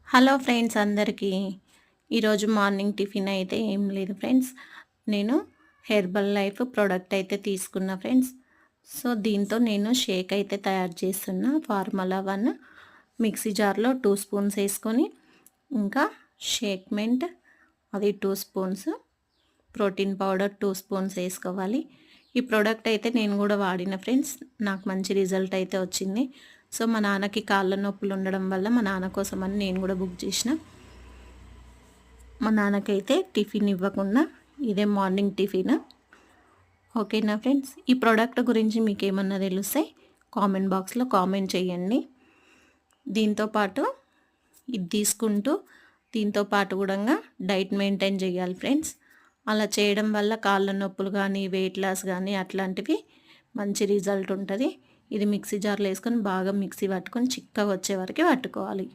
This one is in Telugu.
హలో ఫ్రెండ్స్ అందరికీ ఈరోజు మార్నింగ్ టిఫిన్ అయితే ఏం లేదు ఫ్రెండ్స్. నేను హెర్బల్ లైఫ్ ప్రోడక్ట్ అయితే తీసుకున్నా ఫ్రెండ్స్. సో దీంతో నేను షేక్ అయితే తయారు చేస్తున్నా. ఫార్ములా 1 మిక్సీ జార్లో 2 స్పూన్స్ వేసుకొని, ఇంకా షేక్ మెంట్ అది 2 స్పూన్స్, ప్రోటీన్ పౌడర్ 2 స్పూన్స్ వేసుకోవాలి. ఈ ప్రోడక్ట్ అయితే నేను కూడా వాడిన ఫ్రెండ్స్. నాకు మంచి రిజల్ట్ అయితే వచ్చింది. సో మా నాన్నకి కాళ్ళ నొప్పులు ఉండడం వల్ల మా నాన్న కోసం అని నేను కూడా బుక్ చేసిన. మా నాన్నకైతే టిఫిన్ ఇవ్వకుండా ఇదే మార్నింగ్ టిఫిన్. ఓకేనా ఫ్రెండ్స్, ఈ ప్రోడక్ట్ గురించి మీకు ఏమన్నా తెలిస్తే కామెంట్ బాక్స్లో కామెంట్ చేయండి. దీంతోపాటు ఇది తీసుకుంటూ దీంతోపాటు కూడా డైట్ మెయింటైన్ చేయాలి ఫ్రెండ్స్. అలా చేయడం వల్ల కాళ్ళ నొప్పులు కానీ వెయిట్ లాస్ కానీ అట్లాంటివి మంచి రిజల్ట్ ఉంటుంది. ఇది మిక్సీ జార్లో వేసుకొని బాగా మిక్సీ పట్టుకొని చిక్కగా వచ్చే వరకు పట్టుకోవాలి.